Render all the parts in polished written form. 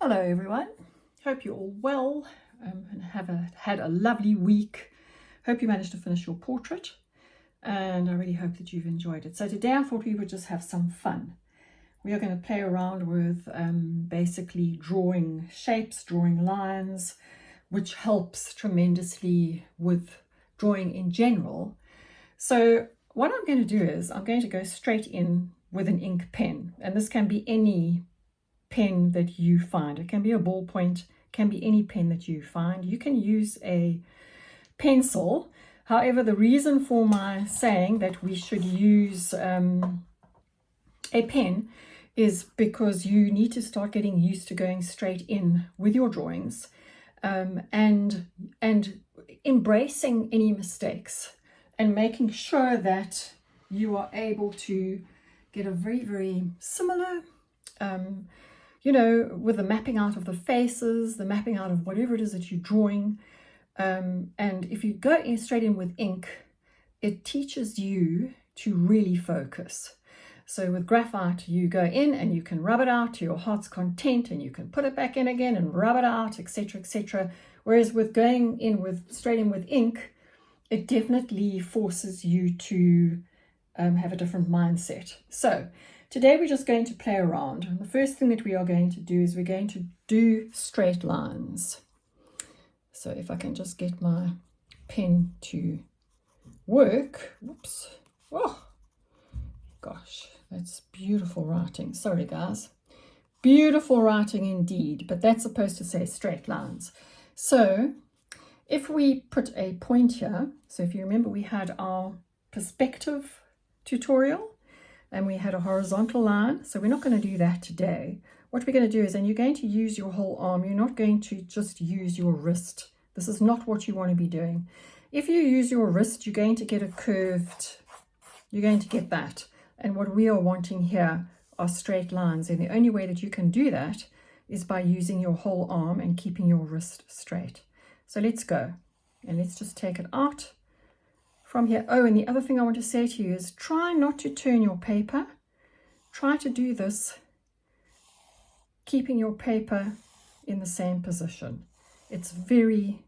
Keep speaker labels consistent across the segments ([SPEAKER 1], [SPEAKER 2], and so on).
[SPEAKER 1] Hello everyone, hope you're all well and had a lovely week. Hope you managed to finish your portrait and I really hope that you've enjoyed it. So today I thought we would just have some fun. We are going to play around with basically drawing shapes, drawing lines, which helps tremendously with drawing in general. So what I'm going to do is I'm going to go straight in with an ink pen, and this can be any pen that you find. It can be a ballpoint, can be any pen that you find. You can use a pencil. However, the reason for my saying that we should use a pen is because you need to start getting used to going straight in with your drawings and embracing any mistakes and making sure that you are able to get a very similar with the mapping out of the faces, the mapping out of whatever it is that you're drawing. And if you go straight in with ink, it teaches you to really focus. So with graphite, you go in and you can rub it out to your heart's content, and you can put it back in again and rub it out, etc., etc. Whereas with going in straight in with ink, it definitely forces you to have a different mindset. So today we're just going to play around, and the first thing that we are going to do is we're going to do straight lines. So if I can just get my pen to work. Whoops. Oh gosh, that's beautiful writing. Sorry guys, beautiful writing indeed, but that's supposed to say straight lines. So if we put a point here, so if you remember we had our perspective tutorial and we had a horizontal line, so we're not going to do that today. What we're going to do is, and you're going to use your whole arm, you're not going to just use your wrist. This is not what you want to be doing. If you use your wrist, you're going to get a curved, you're going to get that. And what we are wanting here are straight lines, and the only way that you can do that is by using your whole arm and keeping your wrist straight. So let's go, and let's just take it out from here. Oh, and the other thing I want to say to you is try not to turn your paper. Try to do this keeping your paper in the same position. It's very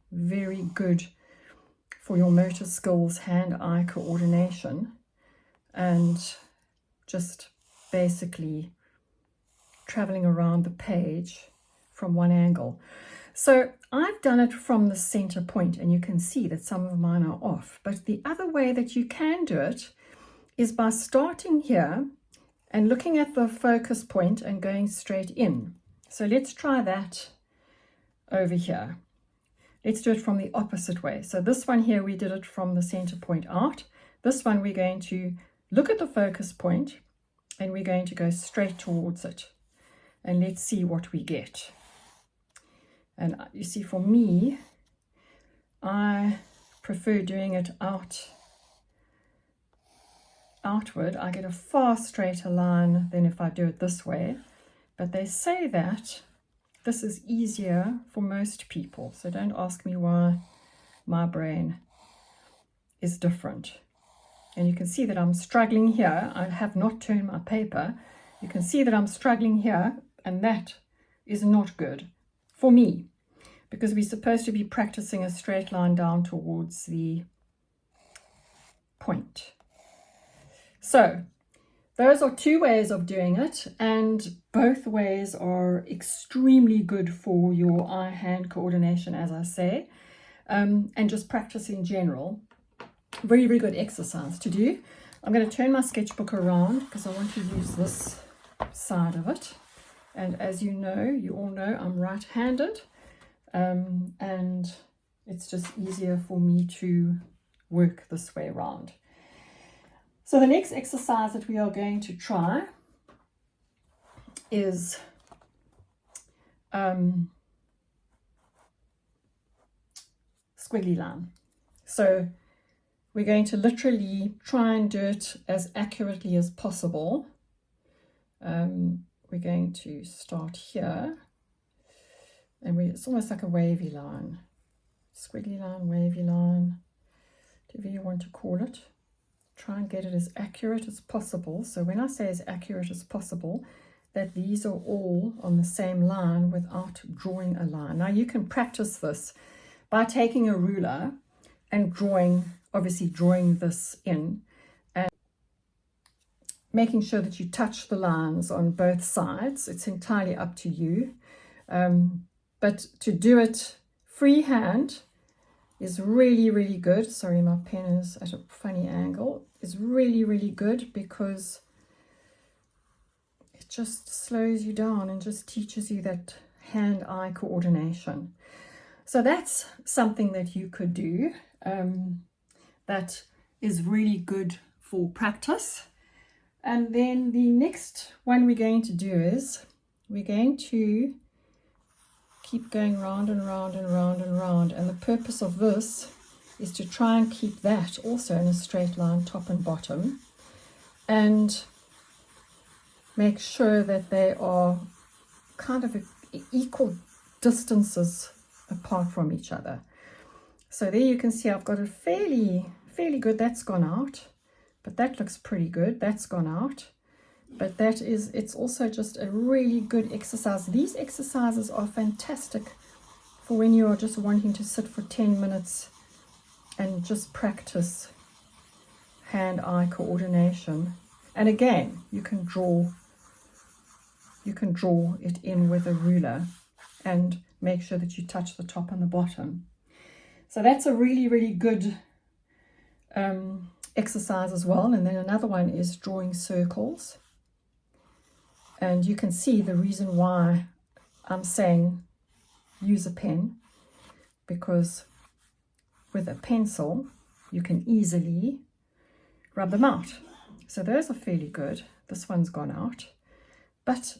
[SPEAKER 1] good for your motor skills, hand-eye coordination, and just basically traveling around the page from one angle. So I've done it from the center point, and you can see that some of mine are off. But the other way that you can do it is by starting here and looking at the focus point and going straight in. So let's try that over here. Let's do it from the opposite way. So this one here, we did it from the center point out. This one, we're going to look at the focus point and we're going to go straight towards it. And let's see what we get. And you see, for me, I prefer doing it outward. I get a far straighter line than if I do it this way. But they say that this is easier for most people. So don't ask me why my brain is different. And you can see that I'm struggling here. I have not turned my paper. You can see that I'm struggling here, and that is not good for me, because we're supposed to be practicing a straight line down towards the point. So those are two ways of doing it, and both ways are extremely good for your eye-hand coordination, as I say, and just practice in general. Very good exercise to do. I'm going to turn my sketchbook around because I want to use this side of it. And as you all know, I'm right-handed, and it's just easier for me to work this way around. So the next exercise that we are going to try is squiggly line. So we're going to literally try and do it as accurately as possible. We're going to start here, and it's almost like a wavy line, squiggly line, wavy line, whatever you want to call it. Try and get it as accurate as possible. So when I say as accurate as possible, that these are all on the same line without drawing a line. Now you can practice this by taking a ruler and obviously drawing this in and making sure that you touch the lines on both sides. It's entirely up to you. But to do it freehand is really, really good. Sorry, my pen is at a funny angle. It's really, really good because it just slows you down and just teaches you that hand-eye coordination. So that's something that you could do that is really good for practice. And then the next one we're going to do is we're going to keep going round and round and round and round. And the purpose of this is to try and keep that also in a straight line, top and bottom, and make sure that they are kind of equal distances apart from each other. So there you can see I've got a fairly good, that's gone out, but that looks pretty good, that's gone out. But it's also just a really good exercise. These exercises are fantastic for when you are just wanting to sit for 10 minutes and just practice hand-eye coordination. And again, you can draw it in with a ruler and make sure that you touch the top and the bottom. So that's a really, really good exercise as well. And then another one is drawing circles. And you can see the reason why I'm saying use a pen, because with a pencil you can easily rub them out. So those are fairly good. This one's gone out, but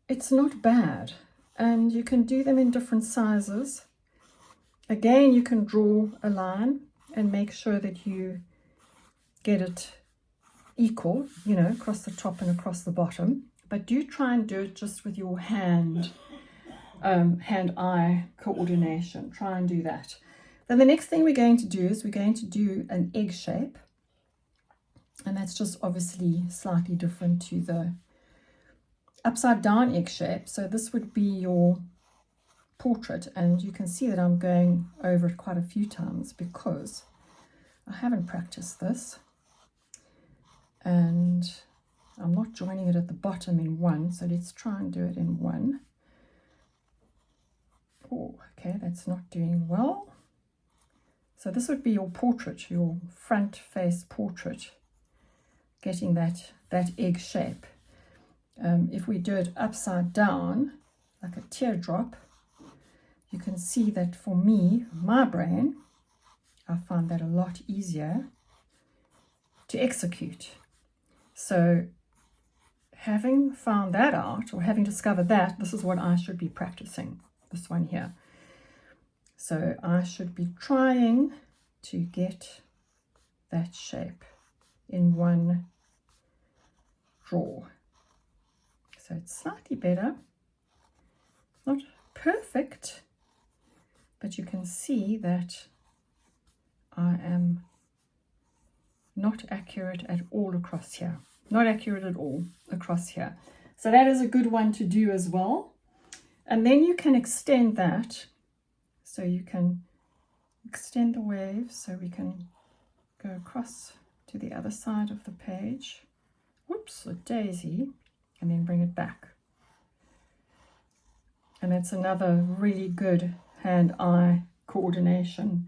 [SPEAKER 1] it's not bad. And you can do them in different sizes. Again, you can draw a line and make sure that you get it equal, you know, across the top and across the bottom. But do try and do it just with your hand-eye coordination. Try and do that. Then the next thing we're going to do is we're going to do an egg shape. And that's just obviously slightly different to the upside down egg shape. So this would be your portrait. And you can see that I'm going over it quite a few times because I haven't practiced this. And I'm not joining it at the bottom in one, so let's try and do it in one. Oh, okay, that's not doing well. So this would be your portrait, your front face portrait, getting that egg shape. If we do it upside down, like a teardrop, you can see that for me, my brain, I find that a lot easier to execute. So having found that out, or having discovered that, this is what I should be practicing, this one here. So I should be trying to get that shape in one draw. So it's slightly better, not perfect, but you can see that I am not accurate at all across here. Not accurate at all across here. So that is a good one to do as well. And then you can extend that. So you can extend the wave so we can go across to the other side of the page. Whoops, a daisy, and then bring it back. And that's another really good hand-eye coordination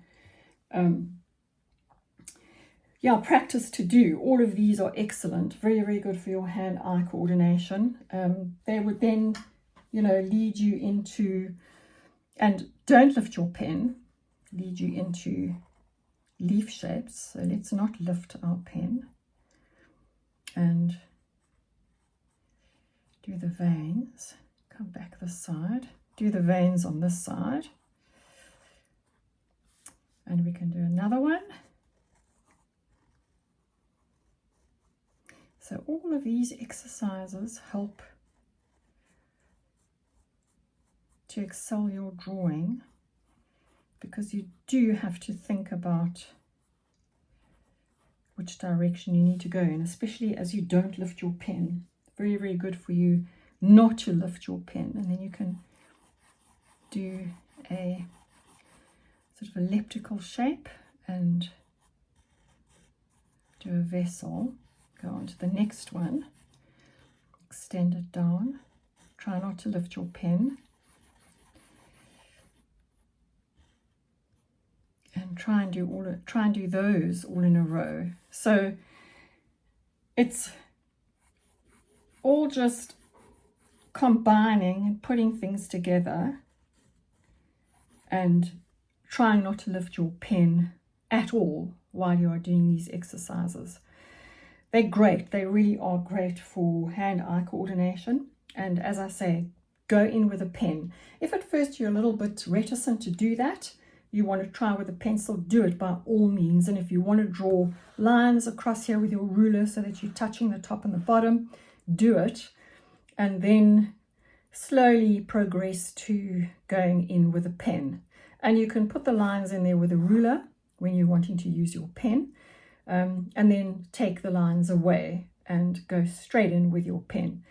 [SPEAKER 1] practice to do. All of these are excellent, very, very good for your hand-eye coordination. They would then, lead you into, and don't lift your pen, lead you into leaf shapes. So let's not lift our pen and do the veins. Come back this side, do the veins on this side, and we can do another one. So all of these exercises help to excel your drawing, because you do have to think about which direction you need to go in, especially as you don't lift your pen. Very, very good for you not to lift your pen, and then you can do a sort of elliptical shape and do a vessel. Go on to the next one, extend it down, try not to lift your pen, and try and do those all in a row. So it's all just combining and putting things together and trying not to lift your pen at all while you are doing these exercises. They're great. They really are great for hand-eye coordination. And as I say, go in with a pen. If at first you're a little bit reticent to do that, you want to try with a pencil, do it by all means. And if you want to draw lines across here with your ruler so that you're touching the top and the bottom, do it. And then slowly progress to going in with a pen. And you can put the lines in there with a ruler when you're wanting to use your pen. And then take the lines away and go straight in with your pen.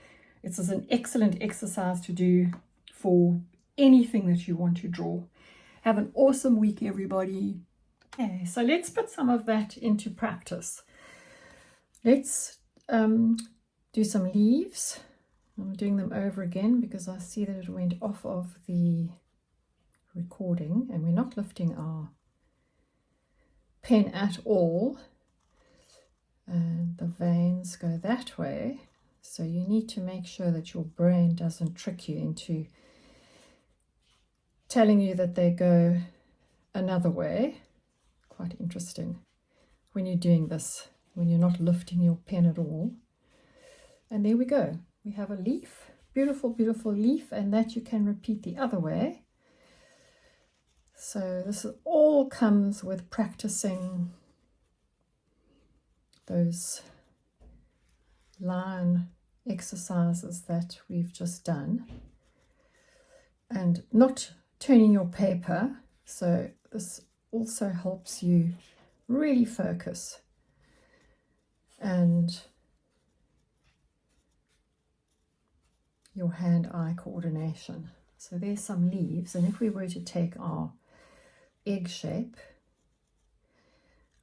[SPEAKER 1] It's an excellent exercise to do for anything that you want to draw. Have an awesome week, everybody. Okay, so let's put some of that into practice. Let's do some leaves. I'm doing them over again because I see that it went off of the recording and we're not lifting our pen at all. And the veins go that way, so you need to make sure that your brain doesn't trick you into telling you that they go another way. Quite interesting when you're doing this, when you're not lifting your pen at all. And there we go, we have a leaf, beautiful, beautiful leaf, and that you can repeat the other way. So this all comes with practicing those line exercises that we've just done and not turning your paper. So this also helps you really focus and your hand-eye coordination. So there's some leaves, and if we were to take our egg shape,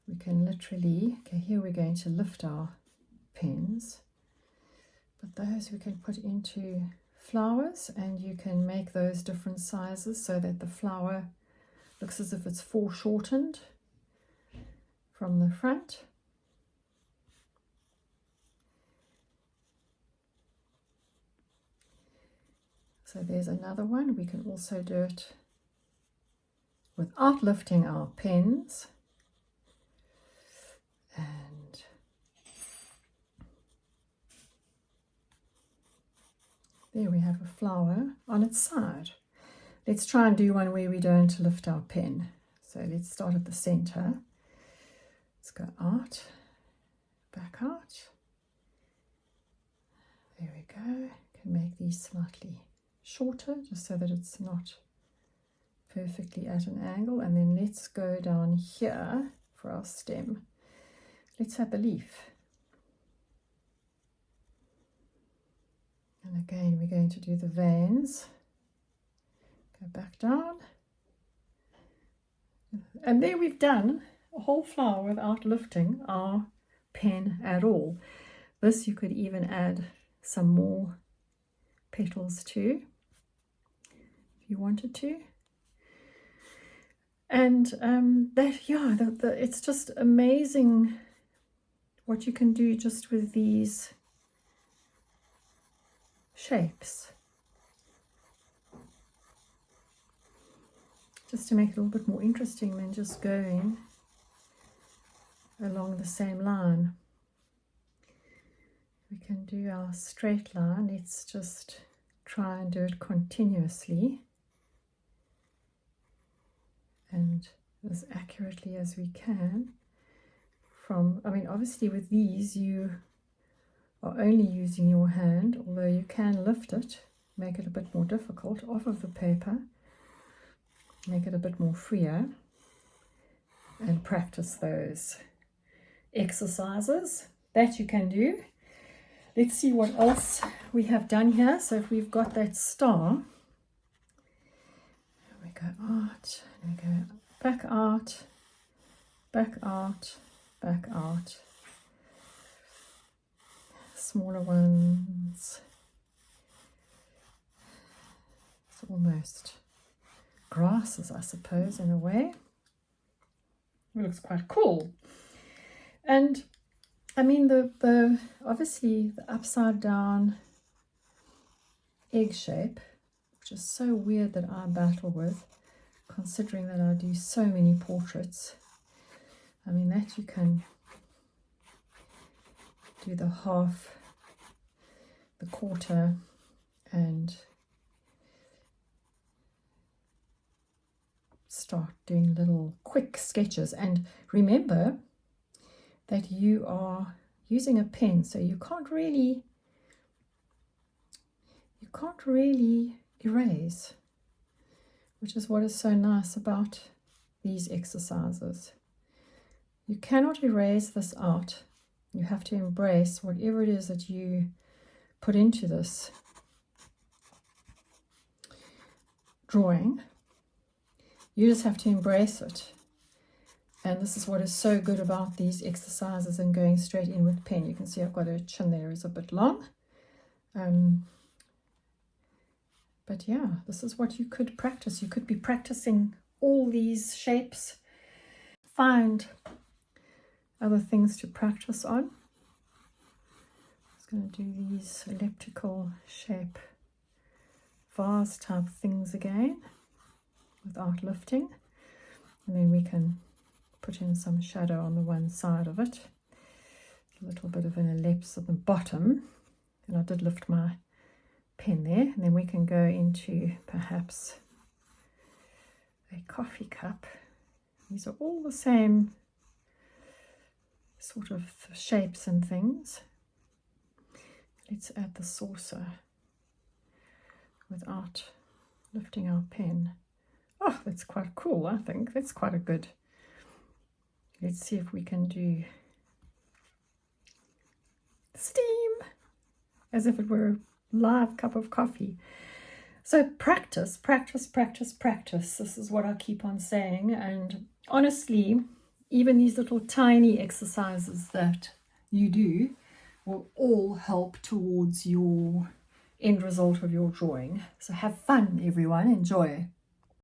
[SPEAKER 1] we can literally, okay, here we're going to lift our pens, but those we can put into flowers, and you can make those different sizes so that the flower looks as if it's foreshortened from the front. So there's another one. We can also do it without lifting our pens. And there we have a flower on its side. Let's try and do one where we don't lift our pen. So let's start at the center. Let's go out, back out. There we go. Can make these slightly shorter just so that it's not perfectly at an angle. And then let's go down here for our stem. Let's have the leaf. And again, we're going to do the veins. Go back down. And there we've done a whole flower without lifting our pen at all. This you could even add some more petals to, if you wanted to. And it's just amazing what you can do just with these shapes. Just to make it a little bit more interesting than just going along the same line. We can do our straight line. Let's just try and do it continuously and as accurately as we can. Obviously with these you are only using your hand, although you can lift it, make it a bit more difficult off of the paper, make it a bit more freer, and practice those exercises that you can do. Let's see what else we have done here. So if we've got that star, we go out, and we go back out, back out, back out. Smaller ones. It's almost grasses, I suppose, in a way. It looks quite cool. And I mean, the obviously the upside down egg shape, which is so weird that I battle with, considering that I do so many portraits. I mean, that you can do the half, the quarter, and start doing little quick sketches. And remember that you are using a pen, so you can't really erase, which is what is so nice about these exercises. You cannot erase this out. You have to embrace whatever it is that you put into this drawing. You just have to embrace it. And this is what is so good about these exercises and going straight in with pen. You can see I've got a chin there is a bit long. But yeah, this is what you could practice. You could be practicing all these shapes. Find other things to practice on. I'm just going to do these elliptical shape vase type things again without lifting. And then we can put in some shadow on the one side of it. A little bit of an ellipse at the bottom. And I did lift my pen there. And then we can go into perhaps a coffee cup. These are all the same sort of shapes and things. Let's add the saucer without lifting our pen. Oh, that's quite cool, I think. That's quite a good. Let's see if we can do steam as if it were a live cup of coffee. So practice, practice, practice, practice. This is what I keep on saying. And honestly, even these little tiny exercises that you do will all help towards your end result of your drawing. So have fun, everyone. Enjoy.